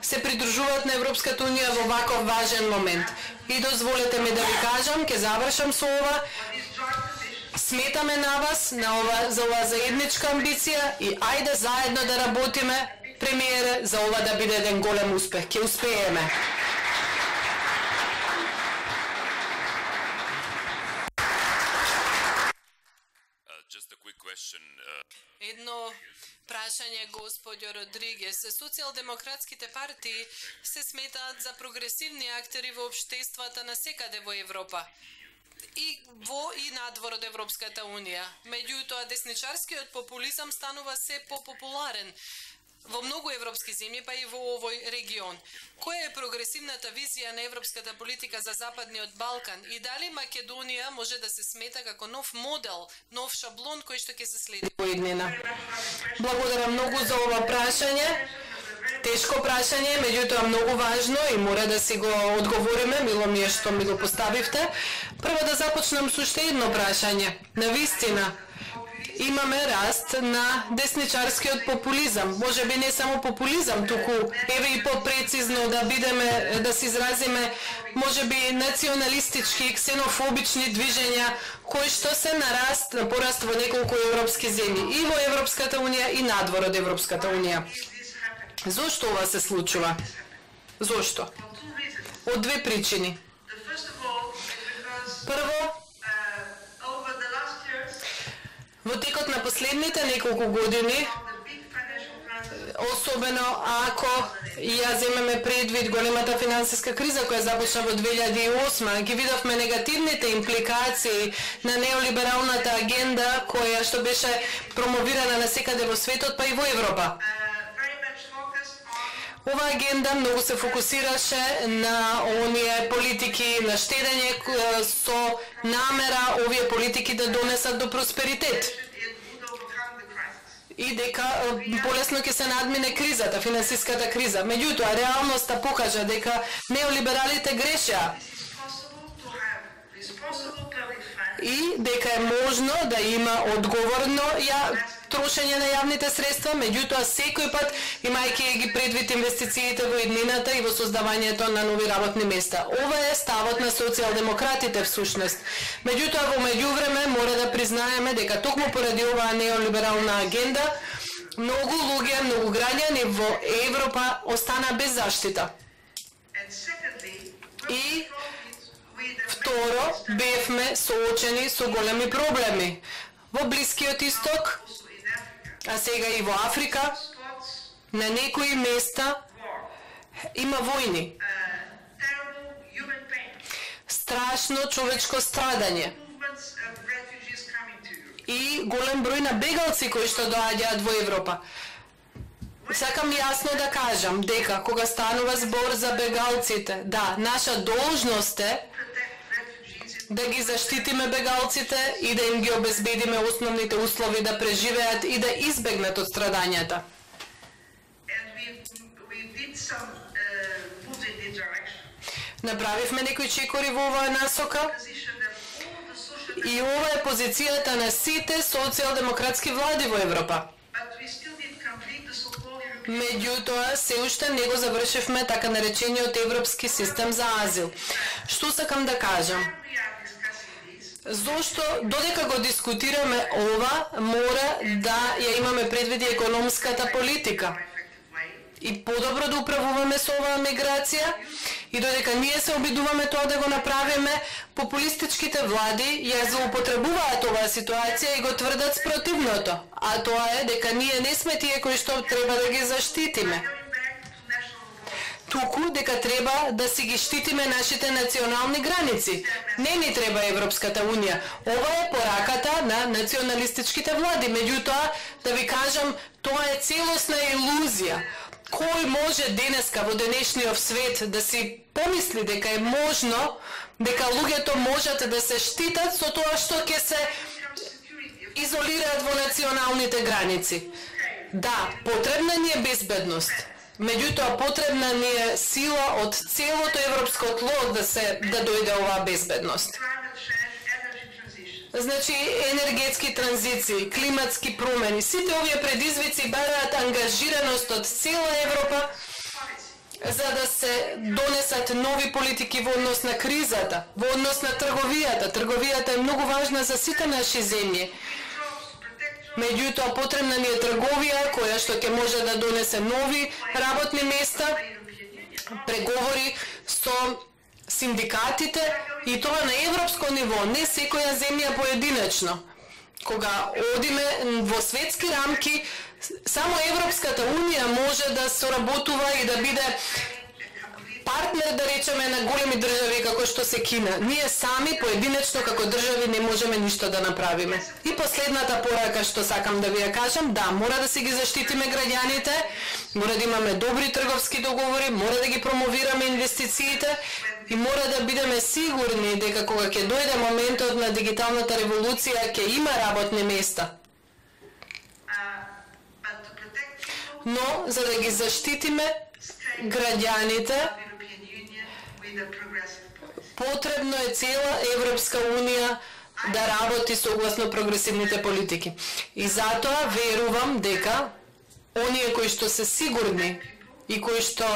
се придружуваат на Европската Унија во ваков важен момент. И дозволете ми да ви кажам, ќе завршам со ова, сметаме на вас, за ова заедничка амбиција и ајде заедно да работиме, премиере, за ова да биде еден голем успех. Ќе успееме. Едно прашање, господјо Родригес. Социјалдемократските партии се сметаат за прогресивни актери во општествата на секаде во Европа. и во и надвор од Европската Унија. Меѓутоа, десничарскиот популизам станува се попопуларен во многу европски земји, па и во овој регион. Која е прогресивната визија на европската политика за Западниот Балкан и дали Македонија може да се смета како нов модел, нов шаблон кој што ќе се следи во иднина? Благодарам многу за ова прашање. Тешко прашање, меѓутоа многу важно и мора да си го одговориме, мило ми е што ми го поставивте. Прво да започнам со уште едно прашање. Навистина, имаме раст на десничарскиот популизам. Може би не само популизам, туку еве и попрецизно да бидеме, да се изразиме, може би националистички, ксенофобични движења кои што се на пораст во неколку европски земји, и во Европската Унија и надвор од Европската Унија. Зошто ова се случува? Зошто? Од две причини. Прво, во текот на последните неколку години, особено ако ја земеме предвид големата финансиска криза која започна во 2008, ги видовме негативните импликации на неолибералната агенда која што беше промовирана насекаде во светот, па и во Европа. Ова агенда многу се фокусираше на оние политики на штедење со намера овие политики да донесат до просперитет. И дека полесно ќе се надмине кризата, финансиската криза. Меѓутоа, реалноста покажа дека неолибералите грешеа и дека е можно да има одговорно трошење на јавните средства, меѓутоа секој пат имајќи ги предвид инвестициите во иднината и во создавањето на нови работни места. Ова е ставот на социјалдемократите всушност. Меѓутоа во меѓувреме мора да признаеме дека токму поради оваа неолиберална агенда многу луѓе, многу граѓани во Европа остана без заштита. И второ, бевме соочени со големи проблеми во Блискиот Исток, а сега и во Африка. На некои места има војни, страшно човечко страдање и голем број на бегалци кои што доаѓаат во Европа. Сакам јасно да кажам дека кога станува збор за бегалците, да, наша должност е да ги заштитиме бегалците и да им ги обезбедиме основните услови да преживеат и да избегнат од страдањата. Направивме некои чекори во оваа насока и ова е позицијата на сите социјалдемократски влади во Европа. Меѓутоа, се уште не го завршивме така наречениот европски систем за азил. Што сакам да кажам? Зошто додека го дискутираме ова, мора да ја имаме предвид економската политика и подобро да управуваме со оваа миграција, и додека ние се обидуваме тоа да го направиме, популистичките влади ја злоупотребуваат оваа ситуација и го тврдат спротивното, а тоа е дека ние не сме тие кои што треба да ги заштитиме, туку дека треба да си ги штитиме нашите национални граници. Не ни треба Европската Унија. Ова е пораката на националистичките влади. Меѓутоа, да ви кажам, тоа е целосна илузија. Кој може денеска во денешниот свет да си помисли дека е можно, дека луѓето можат да се штитат со тоа што ќе се изолираат во националните граници? Да, потребна ни е безбедност. Меѓутоа, потребна ни е сила од целото европско тло да дојде оваа безбедност. Значи, енергетски транзиции, климатски промени, сите овие предизвици бараат ангажираност од цела Европа за да се донесат нови политики во однос на кризата, во однос на трговијата. Трговијата е многу важна за сите наши земји. Меѓутоа, потребна ни е трговија која што ќе може да донесе нови работни места, преговори со синдикатите и тоа на европско ниво, не секоја земја поединечно. Кога одиме во светски рамки, само Европската Унија може да соработува и да биде партнер, да речеме, на големи држави како што се Кина. Ние сами поединечно како држави не можеме ништо да направиме. И последната порака што сакам да ви ја кажам, да, мора да си ги заштитиме граѓаните, мора да имаме добри трговски договори, мора да ги промовираме инвестициите и мора да бидеме сигурни дека кога ќе дојде моментот на дигиталната револуција ќе има работни места. Но за да ги заштитиме граѓаните, потребно е цела Европска унија да работи согласно прогресивните политики. И затоа верувам дека оние кои што се сигурни и кои што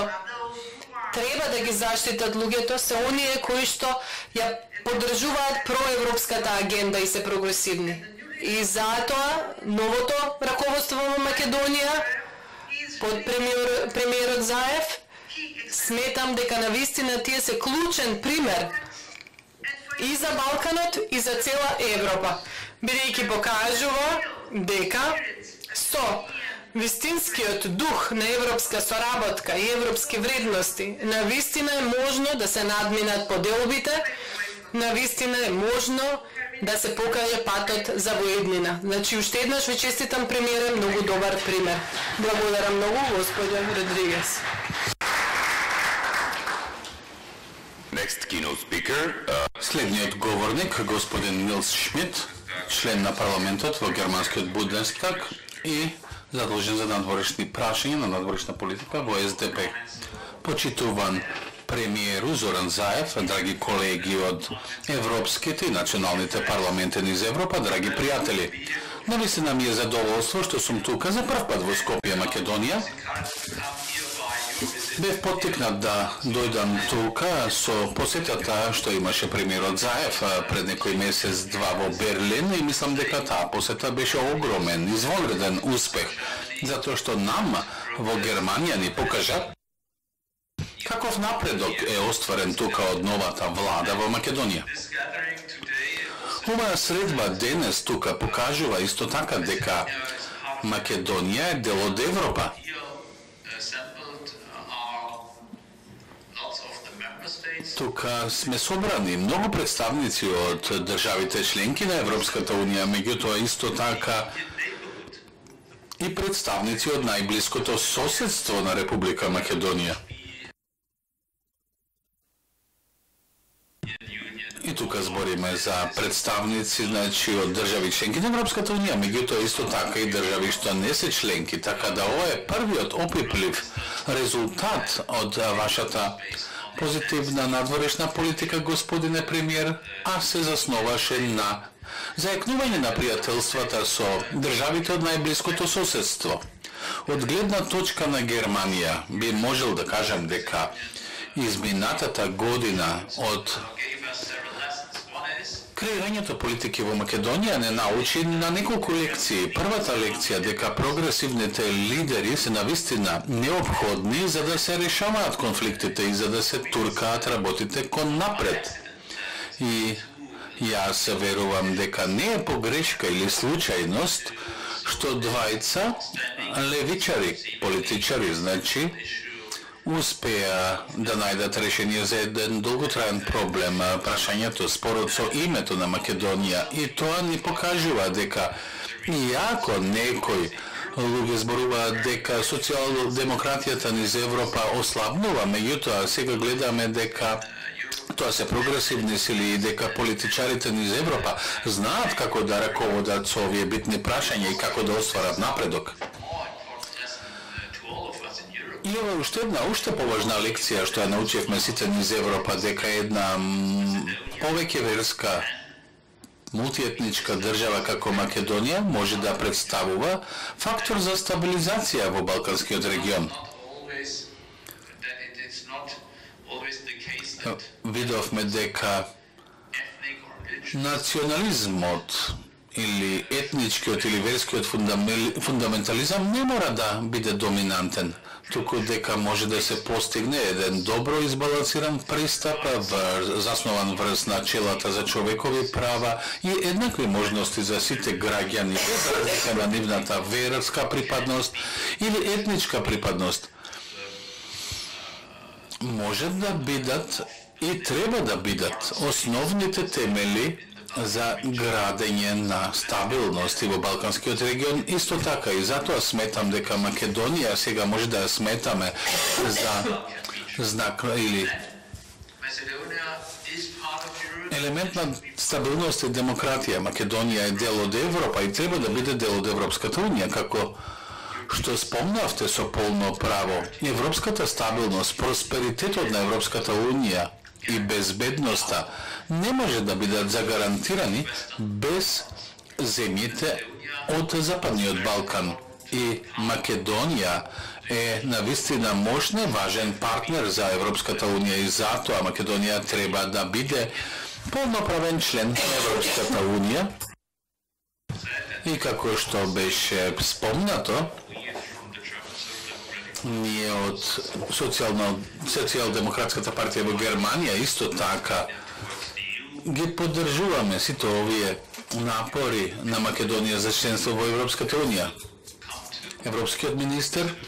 треба да ги заштитат луѓето се оние кои што ја поддржуваат проевропската агенда и се прогресивни. И затоа новото раководство во Македонија под премиерот Заев сметам дека навистина тие се клучен пример и за Балканот и за цела Европа, бидејќи покажува дека со вистинскиот дух на европска соработка и европски вредности навистина е можно да се надминат поделбите, навистина е можно да се покаже патот за воеднина. Значи, уште еднаш ви честитам премиере, многу добар пример. Благодарам многу, господја Родригес. Next keynote speaker. Следниот говорник, господин Нилс Шмидт, член на парламентот во германскиот Бундестаг и задолжен за надворешни прашања на надворешна политика во СДП. Почитуван премиеру Зоран Заев, драги колеги од европските и националните парламенти низ Европа, драги пријатели. Навистина ми е задоволство што сум тука за прв пат во Скопје, Македонија. Бев поттикнат да дојдам тука со посетата што имаше премиерот Заев пред некој месец-два во Берлин и мислам дека таа посета беше огромен, извонреден успех, затоа што нам во Германија ни покажа каков напредок е остварен тука од новата влада во Македонија. Оваа средба денес тука покажува исто така дека Македонија е дел од Европа. Тука сме собрани многу представници од државите членки на Европската унија, меѓутоа исто така и представници од најблиското соседство на Република Македонија. И тука збориме за представници, значи, од држави членки на Европската унија, меѓутоа исто така и држави што не се членки, така да ова е првиот опиплив резултат од вашата позитивна надворешна политика, господине премиер, а се засноваше на зајакнување на пријателствата со државите од најблиското соседство. Од гледна точка на Германија би можел да кажам дека изминатата година од креирањето политики во Македонија не научи на неколку лекции. Првата лекција дека прогресивните лидери се навистина неопходни за да се решаваат конфликтите и за да се туркаат работите кон напред. И јас верувам дека не е погрешка или случајност што двајца левичари, политичари, значи, успеа да најдат решение за еден долготраен проблем, прашањето, спорот со името на Македонија. И тоа ни покажува дека иако некој луѓе зборуваат дека социјалдемократијата низ Европа ослабнува, меѓутоа сега гледаме дека тоа се прогресивни сили и дека политичарите низ Европа знаат како да раководат со овие битни прашања и како да остварат напредок. И ова е уште поважна лекција што ја научивме сите низ Европа, дека една повеќе верска мултиетничка држава како Македонија може да представува фактор за стабилизација во Балканскиот регион. Видовме дека национализмот или етничкиот или верскиот фундаментализам не мора да биде доминантен, туку дека може да се постигне еден добро избалансиран пристап заснован врз начелата за човекови права и еднакви можности за сите граѓани без разлика на нивната верска припадност или етничка припадност. може да бидат и треба да бидат основните темели за градење на стабилност во Балканскиот регион. Исто така и затоа сметам дека Македонија сега може да ја сметаме за знак или елемент на стабилност и демократија. Македонија е дел од Европа и треба да биде дел од Европската унија, како што спомнавте со полно право. Европската стабилност, просперитетот на Европската унија и безбедноста не може да бидат загарантирани без земјите од Западниот Балкан. И Македонија е навистина мощен, важен партнер за Европската унија и затоа Македонија треба да биде полноправен член на Европската унија. И како што беше спомнато, ние од Социјалдемократската партија во Германија исто така ги поддржуваме сите овие напори на Македонија за членство во Европската унија. Европскиот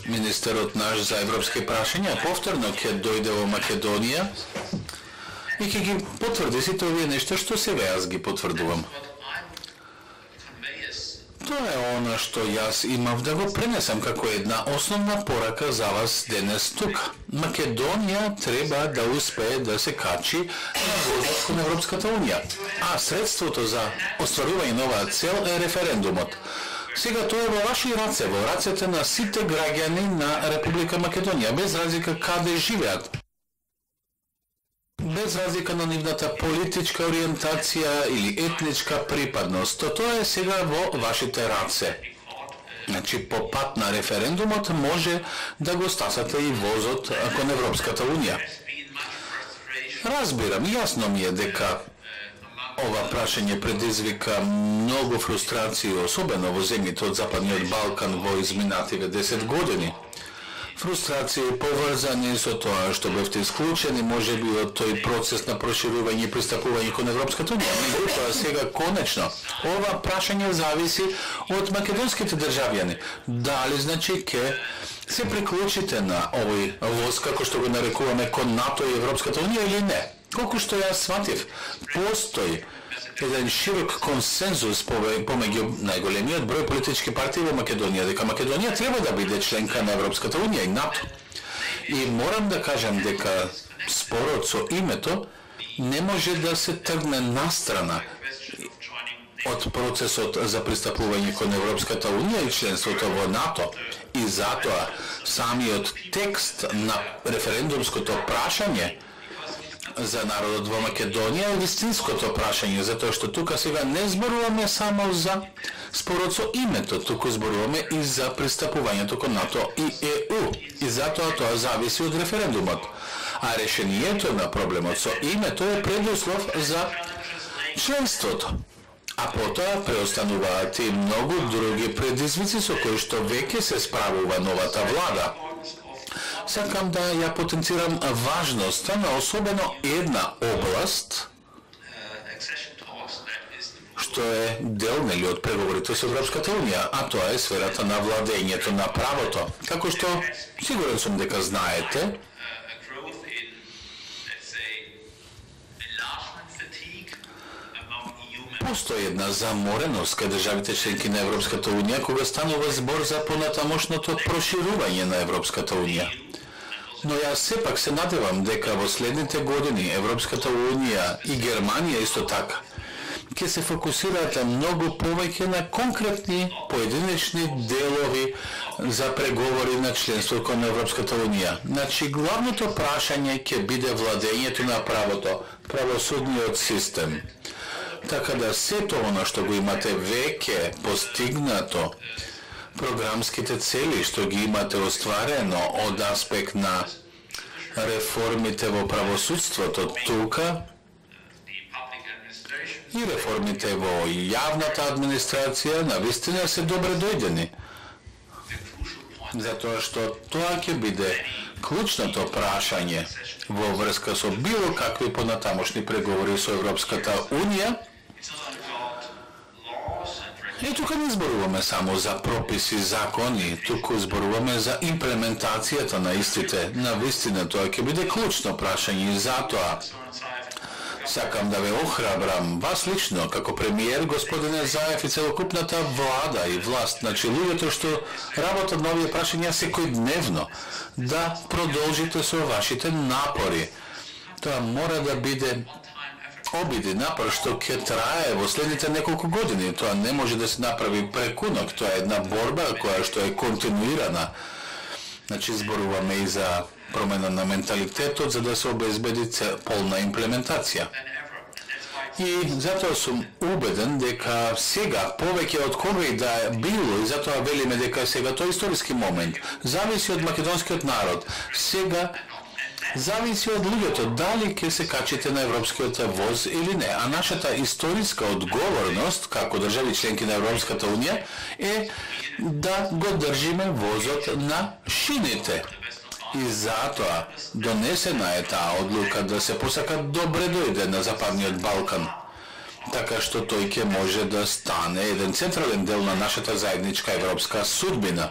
министерот наш за европски прашања повторно ќе дојде во Македонија и ќе ги потврди сите овие нешта што сега јас ги потврдувам. Тоа е она што јас имав да го пренесам како една основна порака за вас денес тук. Македонија треба да успее да се качи на возот кон Европската унија, а средството за остварување на оваа цел е референдумот. Сега тоа е во ваши раце, во рацете на сите граѓани на Република Македонија, без разлика каде живеат. Без разлика на нивната политичка ориентација или етничка припадност. Тоа е сега во вашите раце. Значи, по пат на референдумот може да го стасате и возот кон Европската унија. Разбирам, јасно ми е дека ова прашање предизвика многу фрустрации, особено во земјите од Западниот Балкан во изминативе 10 години. Фрустрации поврзани со тоа што бевте исклучени можеби од тој процес на проширување и пристапување кон Европската унија. Меѓутоа сега конечно ова прашање зависи од македонските државјани. Дали значи ќе се приклучите на овој воз, како што го нарекуваме, кон НАТО и Европската унија или не? Колку што јас сватив, постои еден широк консензус помеѓу најголемиот број политички партии во Македонија дека Македонија треба да биде членка на Европската унија и НАТО. И морам да кажам дека спорот со името не може да се тргне настрана од процесот за пристапување кон Европската унија и членството во НАТО. И затоа самиот текст на референдумското прашање за народот во Македонија е вистинското прашање, затоа што тука сега не зборуваме само за спорот со името, туку зборуваме и за пристапувањето кон НАТО и ЕУ. И затоа тоа зависи од референдумот. А решението на проблемот со името е предуслов за членството. А потоа преостануваат и многу други предизвици со кои што веќе се справува новата влада. Сакам да ја потенцирам важноста на особено една област, што е дел нели од преговорите со Европската унија, а тоа е сферата на владењето на правото. Како што сигурен сум дека знаете, постои една замореност кај државите членки на Европската унија кога станува збор за понатамошното проширување на Европската унија. Но јас сепак се надевам дека во следните години Европската унија и Германија исто така ќе се фокусираат многу повеќе на конкретни поединечни делови за преговори на членство кон Европската унија. Значи главното прашање ќе биде владењето на правото, правосудниот систем. Така да сето она што го имате веќе постигнато, програмските цели што ги имате остварено од аспект на реформите во правосудството тука и реформите во јавната администрација навистина се добре дојдени. Затоа што тоа ќе биде клучното прашање во врска со било какви понатамошни преговори со Европската унија. И тука не зборуваме само за прописи, закони, туку зборуваме за имплементацијата на истите. На вистина тоа ќе биде клучно прашање и затоа сакам да ве охрабрам, вас лично, како премиер, господине Заев и целокупната влада и власт, значи луѓето што работат на овие прашања секојдневно, да продолжите со вашите напори. Тоа мора да биде обиди, напор што ќе трае во следните неколку години. Тоа не може да се направи преку ноќ, тоа е една борба која што е континуирана. Значи зборуваме и за промена на менталитетот за да се обезбеди полна имплементација. И затоа сум убеден дека сега повеќе од кога и да било, и затоа велиме дека сега тоа е историски момент, зависи од македонскиот народ. Сега зависи од луѓето дали ќе се качите на европскиот воз или не. А нашата историска одговорност како држави членки на Европската унија е да го држиме возот на шините. И затоа донесена е таа одлука да се посака добре дојде на Западниот Балкан, така што тој ќе може да стане еден централен дел на нашата заедничка европска судбина.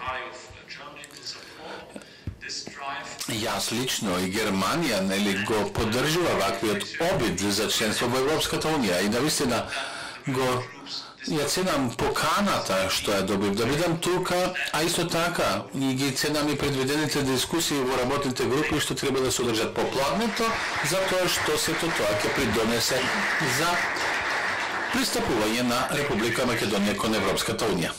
Јас лично и Германија го поддржува ваквиот обид за членство во Европската унија и навистина го ја ценам поканата што ја добив да бидам тука, а исто така и ги ценам и предвидените дискусии во работните групи што треба да се одржат попладнето, затоа што сето тоа ќе придонесе за пристапување на Република Македонија кон Европската унија.